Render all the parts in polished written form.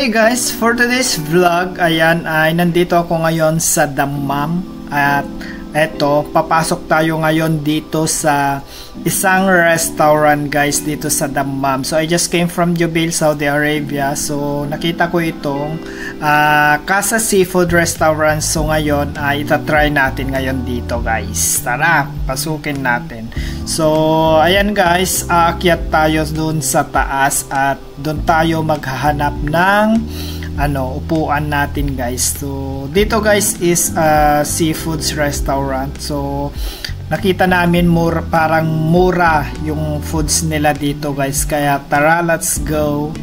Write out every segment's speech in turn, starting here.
Okay guys, for today's vlog, ayan ay nandito ako ngayon sa Dammam at eto, papasok tayo ngayon dito sa isang restaurant guys dito sa Dammam. So I just came from Jubail, Saudi Arabia. So nakita ko itong Casa Seafood Restaurant. So ngayon ay itatry natin ngayon dito guys. Tara, pasukin natin. So ayan guys, aakyat tayo dun sa taas at dun tayo maghahanap ng upuan natin guys. So dito guys is seafoods restaurant. So nakita namin parang mura yung foods nila dito guys. Kaya tara, let's go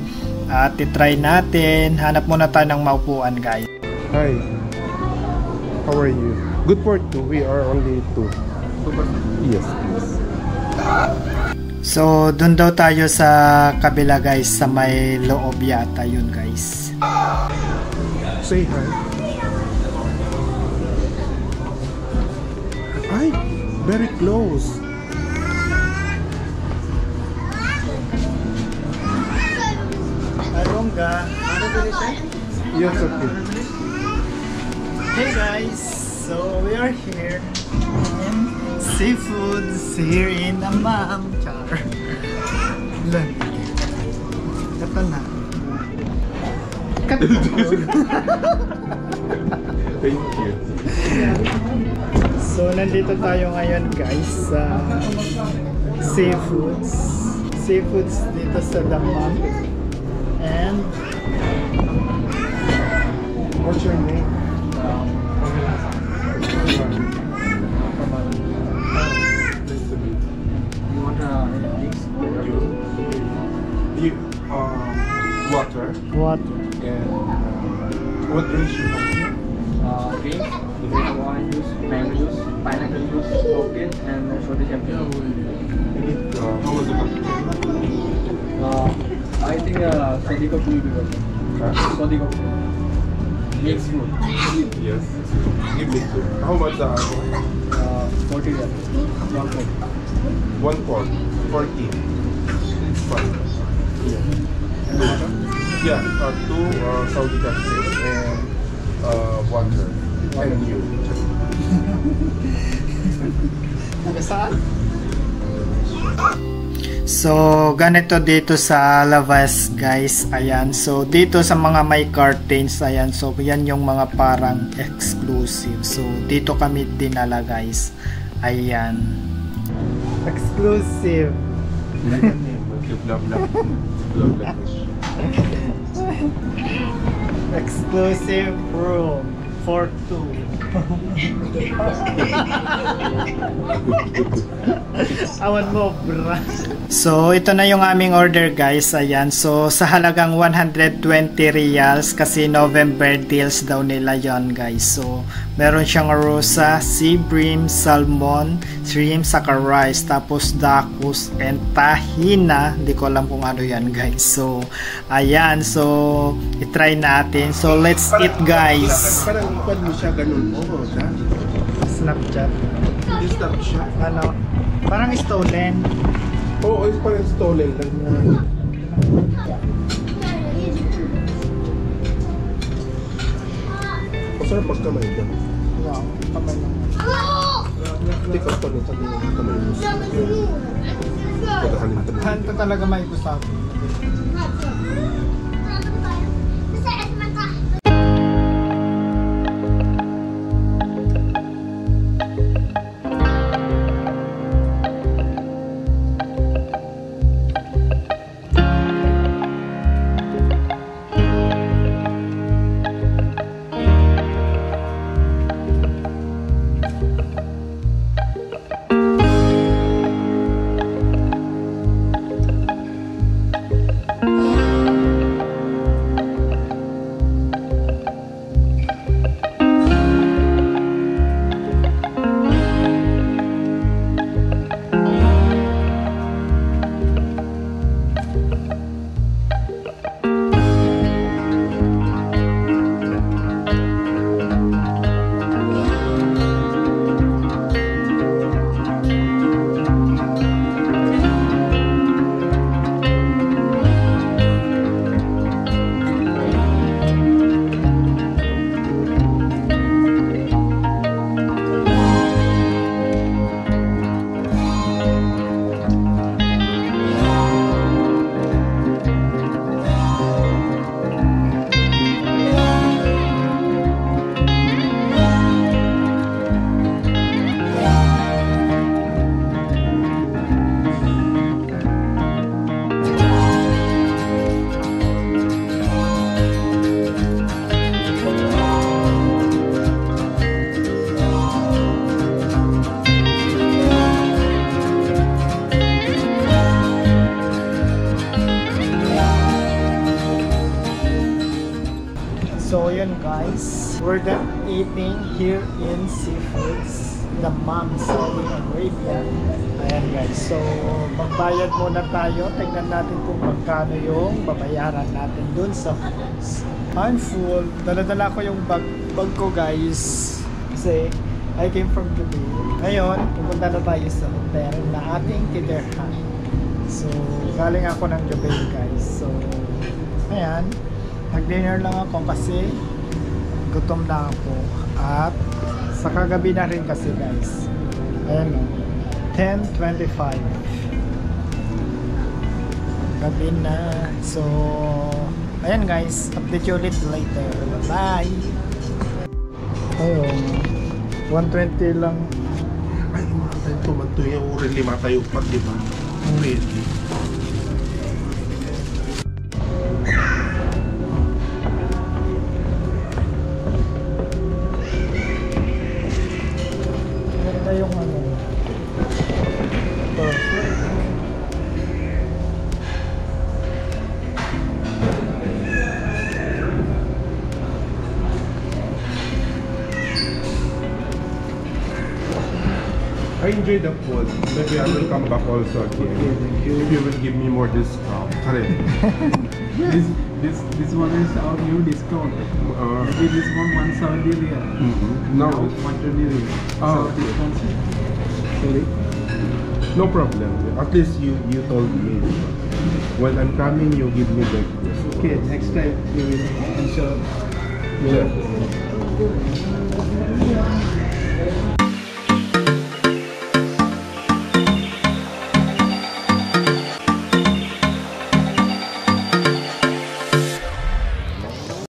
at try natin. Hanap muna tayo ng maupuan guys. Hi, how are you? Good for two. We are only two. Yes, please. So dun daw tayo sa kabila guys, sa may loob yata yun guys. Say hi. Ay, very close. Arongga, Yes, okay. hey guys, so we are here in seafoods here in Dammam. Char. Ito na. Thank you. So nandito tayo ngayon guys sa seafoods dito sa Dammam. And What's your name? Nice to meet you. You want drinks? You, water. water. And what drinks you have here? Drinks, wine juice, mango juice, pineapple juice, coconut, and soda champagne. How was the cocktail? I think Sodi cocktail will be better. Sodi cocktail. Mixed fruit. Yes. Give me two. How much the alcohol? 40 grams. 1 quart. 1 quart. 14. It's fine. Yeah, two Saudi cocktail and water. And you. Saan? So ganito dito sa labas guys. Ayan, so dito sa mga may curtains, ayan, so yan yung mga parang exclusive. So dito kami dinala guys. Ayan, exclusive. Exclusive room for two. Awan mo bra. So ito na yung aming order guys. Ayan, so sa halagang 120 riyals kasi November deals daw nila yon guys. So meron siyang rosa, sea bream, salmon, shrimp, saka rice, tapos dakus and tahina. Hindi ko alam kung ano yan guys. So ayan, so itry natin. So let's eat guys. Parang ipad mo siya ganun po, ha? Snapchat. Hindi stop siya. Ano? Parang stolen. Oo, it's parang stolen lang na. Masarap pag kamay ka. No, kamay lang. Hindi ka pa nung sabi ng kamay mo. Pagkahanin ka na. Ito talaga may gusto. We're done eating here in Seafoods, the Dammam, Saudi Arabia. Ayan guys, so magbayad muna tayo. Tingnan natin kung magkano yung babayaran natin dun sa foods. I'm full. Dala-dala ko yung bag ko guys. Kasi I came from Dubai. Ngayon, pupunta na tayo sa hotel na ating titirhan. So, galing ako ng Dubai guys. So, ayan. Nag-dinner lang ako kasi gutom na ako. At sa kagabi na rin kasi guys. Ayan o. 10:25. Gabi na. So, ayan guys. Update you ulit later. Bye! Ayun. 120 lang. Ay, umatay ito. Magtuya. Uri 5 tayo pa, diba? Ready. Ganda yung ano. Perfect. I enjoy the food. Maybe I will come back also again. Okay, thank you. If you will give me more discount. Correct. This one is our new discount. Maybe this one Saudi riyal. No. Now 120 riyal. Oh, So okay. discount. Sorry. No problem. At least you told me. When I'm coming, you give me the discount. Okay, next time we will inshallah. Yeah.